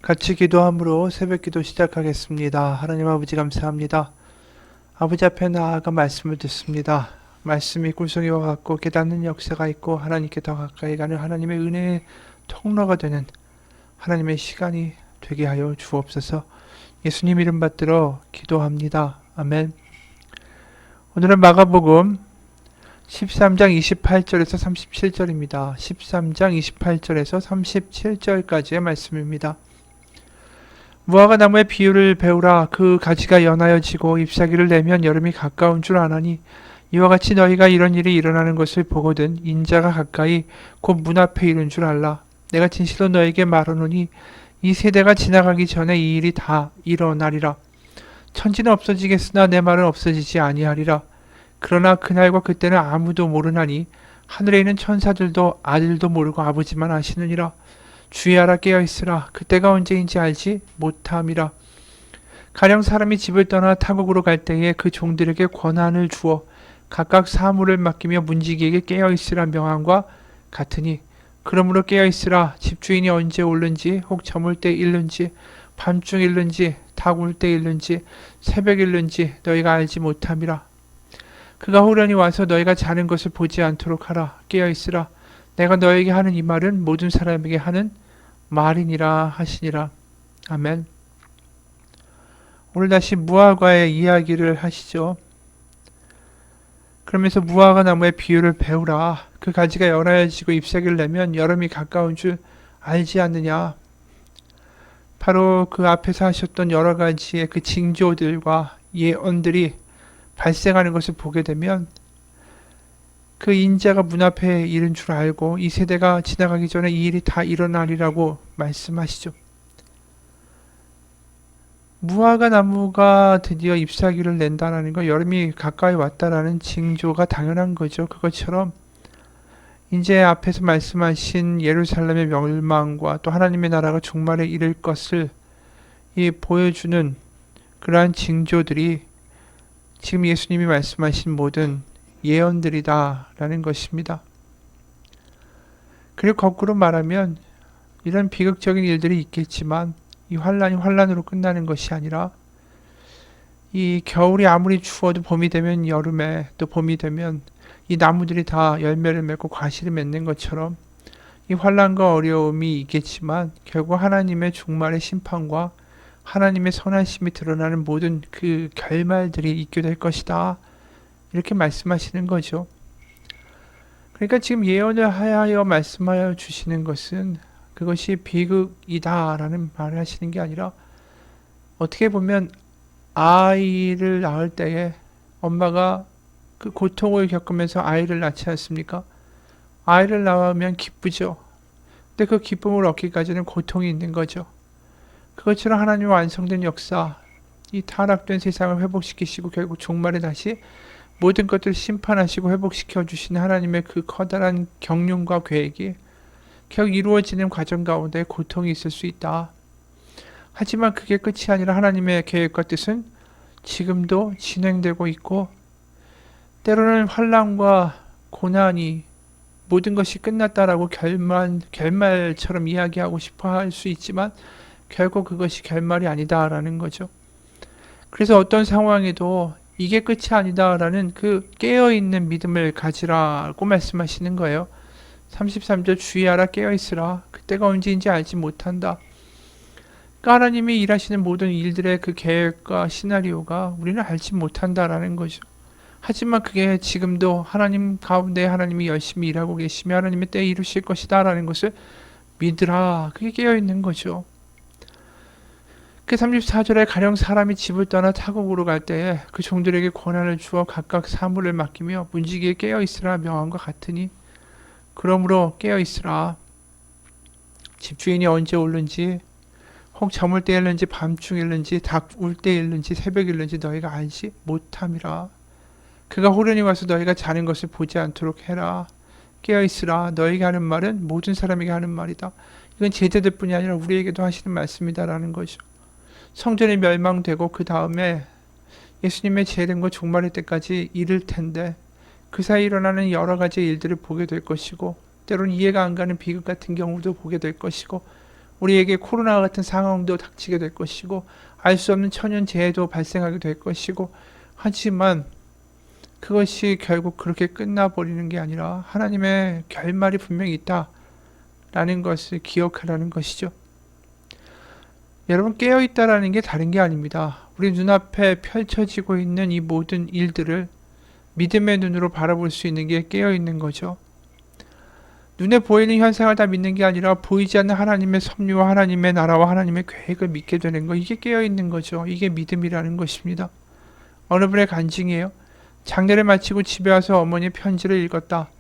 같이 기도함으로 새벽기도 시작하겠습니다. 하나님 아버지 감사합니다. 아버지 앞에 나아가 말씀을 듣습니다. 말씀이 꿀송이와 같고 깨닫는 역사가 있고 하나님께 더 가까이 가는 하나님의 은혜의 통로가 되는 하나님의 시간이 되게 하여 주옵소서. 예수님 이름 받들어 기도합니다. 아멘. 오늘은 마가복음 13장 28절에서 37절입니다. 13장 28절에서 37절까지의 말씀입니다. 무화과 나무의 비유를 배우라. 그 가지가 연하여 지고 잎사귀를 내면 여름이 가까운 줄 아나니 이와 같이 너희가 이런 일이 일어나는 것을 보거든 인자가 가까이 곧 문 앞에 이른 줄 알라. 내가 진실로 너에게 말하노니 이 세대가 지나가기 전에 이 일이 다 일어나리라. 천지는 없어지겠으나 내 말은 없어지지 아니하리라. 그러나 그날과 그때는 아무도 모르나니 하늘에 있는 천사들도 아들도 모르고 아버지만 아시느니라. 주의하라 깨어있으라. 그때가 언제인지 알지 못함이라. 가령 사람이 집을 떠나 타국으로 갈 때에 그 종들에게 권한을 주어 각각 사물을 맡기며 문지기에게 깨어있으라 명함과 같으니 그러므로 깨어있으라. 집주인이 언제 오는지 혹 저물 때 일는지 밤중 일는지 닭울 때 일는지 새벽 일는지 너희가 알지 못함이라. 그가 후련히 와서 너희가 자는 것을 보지 않도록 하라. 깨어있으라. 내가 너에게 하는 이 말은 모든 사람에게 하는 말이니라 하시니라. 아멘. 오늘 다시 무화과의 이야기를 하시죠. 그러면서 무화과 나무의 비유를 배우라. 그 가지가 연하여지고 잎사귀를 내면 여름이 가까운 줄 알지 않느냐. 바로 그 앞에서 하셨던 여러 가지의 그 징조들과 예언들이 발생하는 것을 보게 되면 그 인자가 문 앞에 이른 줄 알고 이 세대가 지나가기 전에 이 일이 다 일어나리라고 말씀하시죠. 무화과 나무가 드디어 잎사귀를 낸다라는 거, 여름이 가까이 왔다라는 징조가 당연한 거죠. 그것처럼 이제 앞에서 말씀하신 예루살렘의 멸망과 또 하나님의 나라가 종말에 이를 것을 보여주는 그러한 징조들이 지금 예수님이 말씀하신 모든 예언들이다라는 것입니다. 그리고 거꾸로 말하면 이런 비극적인 일들이 있겠지만 이 환란이 환란으로 끝나는 것이 아니라 이 겨울이 아무리 추워도 봄이 되면 여름에 또 봄이 되면 이 나무들이 다 열매를 맺고 과실을 맺는 것처럼 이 환란과 어려움이 있겠지만 결국 하나님의 종말의 심판과 하나님의 선하심이 드러나는 모든 그 결말들이 있게 될 것이다. 이렇게 말씀하시는 거죠. 그러니까 지금 예언을 하여 말씀하여 주시는 것은 그것이 비극이다라는 말을 하시는 게 아니라 어떻게 보면 아이를 낳을 때에 엄마가 그 고통을 겪으면서 아이를 낳지 않습니까? 아이를 낳으면 기쁘죠. 근데 그 기쁨을 얻기까지는 고통이 있는 거죠. 그것처럼 하나님의 완성된 역사, 이 타락된 세상을 회복시키시고 결국 종말에 다시 모든 것들을 심판하시고 회복시켜 주시는 하나님의 그 커다란 경륜과 계획이 결국 이루어지는 과정 가운데 고통이 있을 수 있다. 하지만 그게 끝이 아니라 하나님의 계획과 뜻은 지금도 진행되고 있고 때로는 환난과 고난이 모든 것이 끝났다라고 결말처럼 이야기하고 싶어 할 수 있지만 결국 그것이 결말이 아니다라는 거죠. 그래서 어떤 상황에도 이게 끝이 아니다라는 그 깨어있는 믿음을 가지라고 말씀하시는 거예요. 33절 주의하라 깨어있으라. 그때가 언제인지 알지 못한다. 그러니까 하나님이 일하시는 모든 일들의 그 계획과 시나리오가 우리는 알지 못한다라는 거죠. 하지만 그게 지금도 하나님 가운데 하나님이 열심히 일하고 계시며 하나님의 때에 이루실 것이다 라는 것을 믿으라. 그게 깨어있는 거죠. 그 34절에 가령 사람이 집을 떠나 타국으로 갈 때에 그 종들에게 권한을 주어 각각 사물을 맡기며 문지기에 깨어있으라 명함과 같으니 그러므로 깨어있으라. 집주인이 언제 오는지 혹 저물 때 일는지 밤중 일는지 닭 울 때 일는지 새벽 일는지 너희가 알지 못함이라. 그가 호련히 와서 너희가 자는 것을 보지 않도록 해라. 깨어있으라. 너희에게 하는 말은 모든 사람에게 하는 말이다. 이건 제자들뿐이 아니라 우리에게도 하시는 말씀이다라는 거죠. 성전이 멸망되고 그 다음에 예수님의 재림과 종말의 때까지 이를 텐데 그 사이 일어나는 여러 가지 일들을 보게 될 것이고 때로는 이해가 안 가는 비극 같은 경우도 보게 될 것이고 우리에게 코로나 같은 상황도 닥치게 될 것이고 알 수 없는 천연재해도 발생하게 될 것이고 하지만 그것이 결국 그렇게 끝나버리는 게 아니라 하나님의 결말이 분명히 있다라는 것을 기억하라는 것이죠. 여러분 깨어있다라는 게 다른 게 아닙니다. 우리 눈앞에 펼쳐지고 있는 이 모든 일들을 믿음의 눈으로 바라볼 수 있는 게 깨어있는 거죠. 눈에 보이는 현상을 다 믿는 게 아니라 보이지 않는 하나님의 섭리와 하나님의 나라와 하나님의 계획을 믿게 되는 거, 이게 깨어있는 거죠. 이게 믿음이라는 것입니다. 어느 분의 간증이에요. 장례를 마치고 집에 와서 어머니의 편지를 읽었다.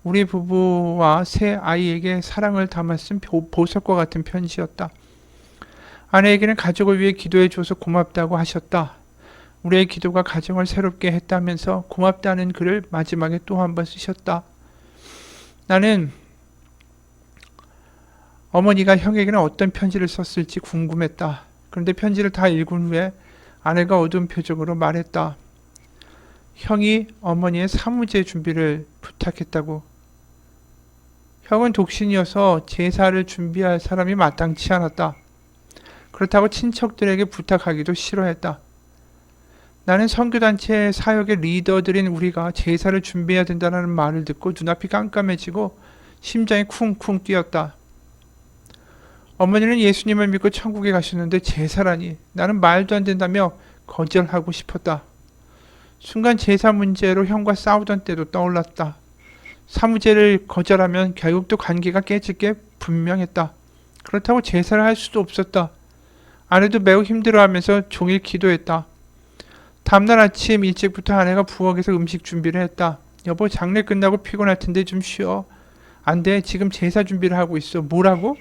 우리 부부와 새 아이에게 사랑을 담았은 보석과 같은 편지였다. 아내에게는 가족을 위해 기도해줘서 고맙다고 하셨다. 우리의 기도가 가정을 새롭게 했다면서 고맙다는 글을 마지막에 또 한 번 쓰셨다. 나는 어머니가 형에게는 어떤 편지를 썼을지 궁금했다. 그런데 편지를 다 읽은 후에 아내가 어두운 표정으로 말했다. 형이 어머니의 사무제 준비를 부탁했다고. 형은 독신이어서 제사를 준비할 사람이 마땅치 않았다. 그렇다고 친척들에게 부탁하기도 싫어했다. 나는 선교단체 사역의 리더들인 우리가 제사를 준비해야 된다는 말을 듣고 눈앞이 깜깜해지고 심장이 쿵쿵 뛰었다. 어머니는 예수님을 믿고 천국에 가셨는데 제사라니. 나는 말도 안 된다며 거절하고 싶었다. 순간 제사 문제로 형과 싸우던 때도 떠올랐다. 사무제를 거절하면 결국 또 관계가 깨질 게 분명했다. 그렇다고 제사를 할 수도 없었다. 아내도 매우 힘들어하면서 종일 기도했다. 다음날 아침 일찍부터 아내가 부엌에서 음식 준비를 했다. 여보, 장례 끝나고 피곤할 텐데 좀 쉬어. 안 돼, 지금 제사 준비를 하고 있어. 뭐라고?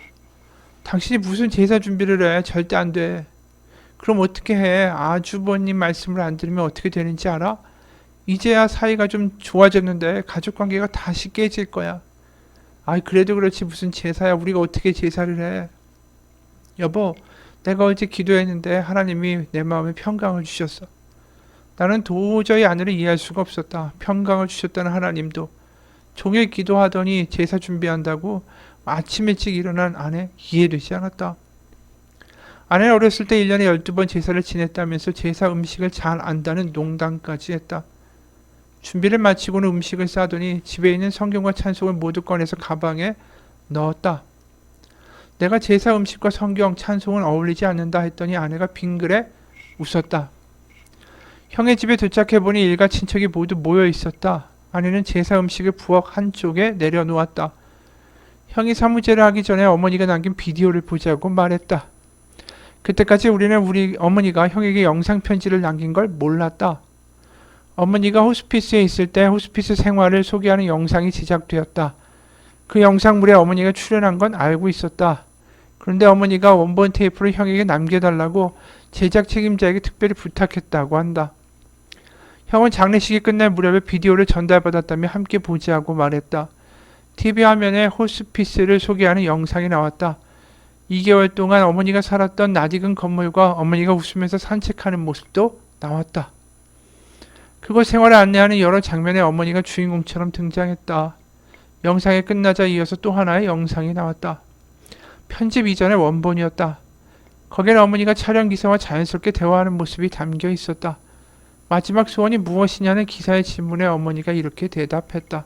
당신이 무슨 제사 준비를 해? 절대 안 돼. 그럼 어떻게 해? 아주버님 말씀을 안 들으면 어떻게 되는지 알아? 이제야 사이가 좀 좋아졌는데 가족관계가 다시 깨질 거야. 아이, 그래도 그렇지 무슨 제사야. 우리가 어떻게 제사를 해? 여보, 내가 어제 기도했는데 하나님이 내 마음에 평강을 주셨어. 나는 도저히 아내를 이해할 수가 없었다. 평강을 주셨다는 하나님도 종일 기도하더니 제사 준비한다고 아침 일찍 일어난 아내 이해되지 않았다. 아내는 어렸을 때 1년에 12번 제사를 지냈다면서 제사 음식을 잘 안다는 농담까지 했다. 준비를 마치고는 음식을 싸더니 집에 있는 성경과 찬송을 모두 꺼내서 가방에 넣었다. 내가 제사 음식과 성경, 찬송은 어울리지 않는다 했더니 아내가 빙그레 웃었다. 형의 집에 도착해보니 일가 친척이 모두 모여 있었다. 아내는 제사 음식을 부엌 한쪽에 내려놓았다. 형이 사무제를 하기 전에 어머니가 남긴 비디오를 보자고 말했다. 그때까지 우리는 우리 어머니가 형에게 영상 편지를 남긴 걸 몰랐다. 어머니가 호스피스에 있을 때 호스피스 생활을 소개하는 영상이 제작되었다. 그 영상물에 어머니가 출연한 건 알고 있었다. 그런데 어머니가 원본 테이프를 형에게 남겨달라고 제작 책임자에게 특별히 부탁했다고 한다. 형은 장례식이 끝날 무렵에 비디오를 전달받았다며 함께 보자고 말했다. TV 화면에 호스피스를 소개하는 영상이 나왔다. 2개월 동안 어머니가 살았던 낯익은 건물과 어머니가 웃으면서 산책하는 모습도 나왔다. 그곳 생활을 안내하는 여러 장면에 어머니가 주인공처럼 등장했다. 영상이 끝나자 이어서 또 하나의 영상이 나왔다. 편집 이전의 원본이었다. 거기엔 어머니가 촬영 기사와 자연스럽게 대화하는 모습이 담겨 있었다. 마지막 소원이 무엇이냐는 기사의 질문에 어머니가 이렇게 대답했다.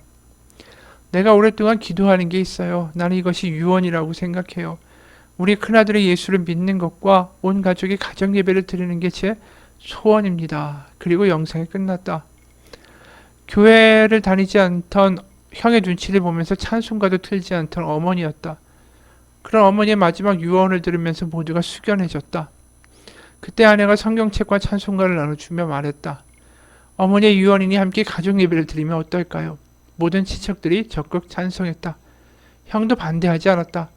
내가 오랫동안 기도하는 게 있어요. 나는 이것이 유언이라고 생각해요. 우리 큰아들의 예수를 믿는 것과 온 가족이 가정 예배를 드리는 게 제 소원입니다. 그리고 영상이 끝났다. 교회를 다니지 않던 형의 눈치를 보면서 찬송가도 틀지 않던 어머니였다. 그런 어머니의 마지막 유언을 들으면서 모두가 숙연해졌다. 그때 아내가 성경책과 찬송가를 나눠주며 말했다. 어머니의 유언이니 함께 가족 예배를 드리면 어떨까요? 모든 친척들이 적극 찬성했다. 형도 반대하지 않았다.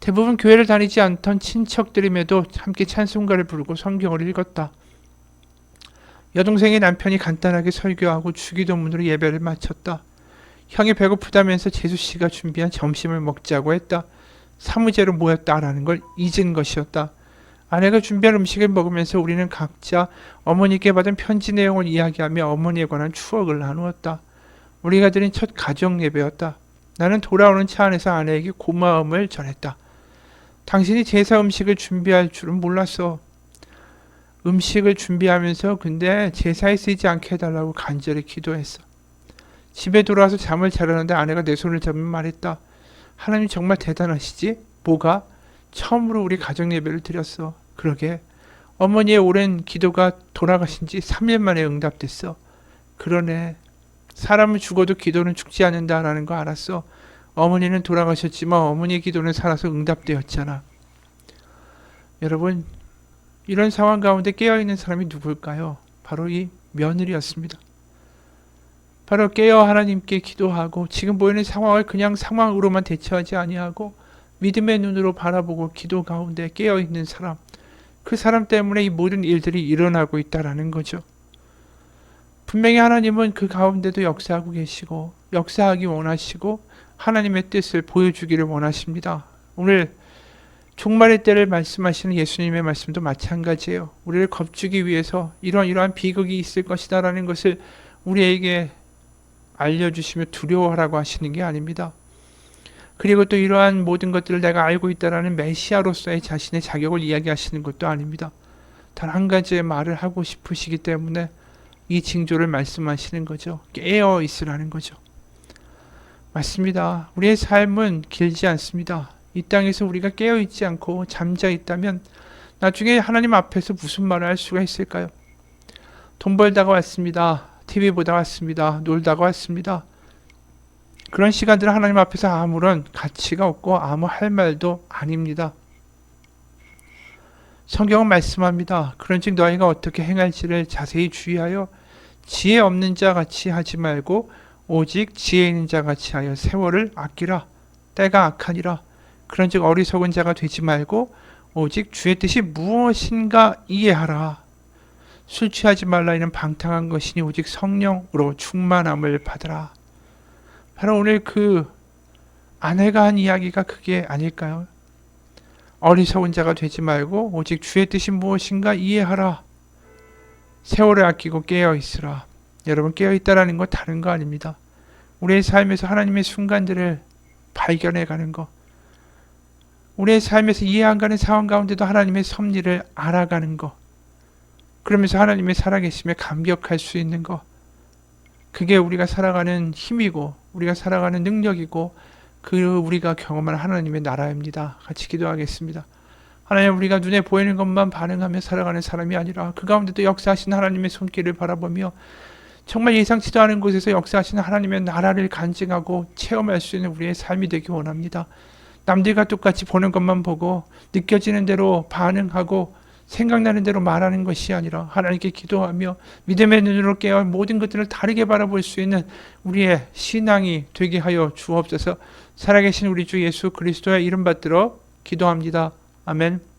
대부분 교회를 다니지 않던 친척들임에도 함께 찬송가를 부르고 성경을 읽었다. 여동생의 남편이 간단하게 설교하고 주기도문으로 예배를 마쳤다. 형이 배고프다면서 재수씨가 준비한 점심을 먹자고 했다. 사무제로 모였다라는 걸 잊은 것이었다. 아내가 준비한 음식을 먹으면서 우리는 각자 어머니께 받은 편지 내용을 이야기하며 어머니에 관한 추억을 나누었다. 우리가 드린 첫 가정 예배였다. 나는 돌아오는 차 안에서 아내에게 고마움을 전했다. 당신이 제사 음식을 준비할 줄은 몰랐어. 음식을 준비하면서 근데 제사에 쓰이지 않게 해달라고 간절히 기도했어. 집에 돌아와서 잠을 자려는데 아내가 내 손을 잡으며 말했다. 하나님 정말 대단하시지? 뭐가? 처음으로 우리 가정 예배를 드렸어. 그러게. 어머니의 오랜 기도가 돌아가신 지 3년 만에 응답됐어. 그러네. 사람은 죽어도 기도는 죽지 않는다라는 거 알았어. 어머니는 돌아가셨지만 어머니의 기도는 살아서 응답되었잖아. 여러분, 이런 상황 가운데 깨어있는 사람이 누굴까요? 바로 이 며느리였습니다. 바로 깨어 하나님께 기도하고 지금 보이는 상황을 그냥 상황으로만 대처하지 아니하고 믿음의 눈으로 바라보고 기도 가운데 깨어있는 사람, 그 사람 때문에 이 모든 일들이 일어나고 있다라는 거죠. 분명히 하나님은 그 가운데도 역사하고 계시고 역사하기 원하시고 하나님의 뜻을 보여주기를 원하십니다. 오늘 종말의 때를 말씀하시는 예수님의 말씀도 마찬가지예요. 우리를 겁주기 위해서 이러한 비극이 있을 것이다라는 것을 우리에게 알려주시며 두려워하라고 하시는 게 아닙니다. 그리고 또 이러한 모든 것들을 내가 알고 있다라는 메시아로서의 자신의 자격을 이야기하시는 것도 아닙니다. 단 한 가지의 말을 하고 싶으시기 때문에 이 징조를 말씀하시는 거죠. 깨어 있으라는 거죠. 맞습니다. 우리의 삶은 길지 않습니다. 이 땅에서 우리가 깨어 있지 않고 잠자 있다면 나중에 하나님 앞에서 무슨 말을 할 수가 있을까요? 돈 벌다가 왔습니다. TV 보다가 왔습니다. 놀다가 왔습니다. 그런 시간들은 하나님 앞에서 아무런 가치가 없고 아무 할 말도 아닙니다. 성경은 말씀합니다. 그런즉 너희가 어떻게 행할지를 자세히 주의하여 지혜 없는 자 같이 하지 말고 오직 지혜 있는 자 같이 하여 세월을 아끼라. 때가 악하니라. 그런즉 어리석은 자가 되지 말고 오직 주의 뜻이 무엇인가 이해하라. 술 취하지 말라. 이는 방탕한 것이니 오직 성령으로 충만함을 받으라. 바로 오늘 그 아내가 한 이야기가 그게 아닐까요? 어리석은 자가 되지 말고 오직 주의 뜻이 무엇인가 이해하라. 세월을 아끼고 깨어있으라. 여러분, 깨어있다라는 건 다른 거 아닙니다. 우리의 삶에서 하나님의 순간들을 발견해가는 거, 우리의 삶에서 이해 안 가는 상황 가운데도 하나님의 섭리를 알아가는 거, 그러면서 하나님의 살아계심에 감격할 수 있는 거, 그게 우리가 살아가는 힘이고 우리가 살아가는 능력이고 그 우리가 경험한 하나님의 나라입니다. 같이 기도하겠습니다. 하나님, 우리가 눈에 보이는 것만 반응하며 살아가는 사람이 아니라 그 가운데도 역사하신 하나님의 손길을 바라보며 정말 예상치도 않은 곳에서 역사하시는 하나님의 나라를 간증하고 체험할 수 있는 우리의 삶이 되기 원합니다. 남들과 똑같이 보는 것만 보고 느껴지는 대로 반응하고 생각나는 대로 말하는 것이 아니라 하나님께 기도하며 믿음의 눈으로 깨어 모든 것들을 다르게 바라볼 수 있는 우리의 신앙이 되게 하여 주옵소서. 살아계신 우리 주 예수 그리스도의 이름 받들어 기도합니다. 아멘.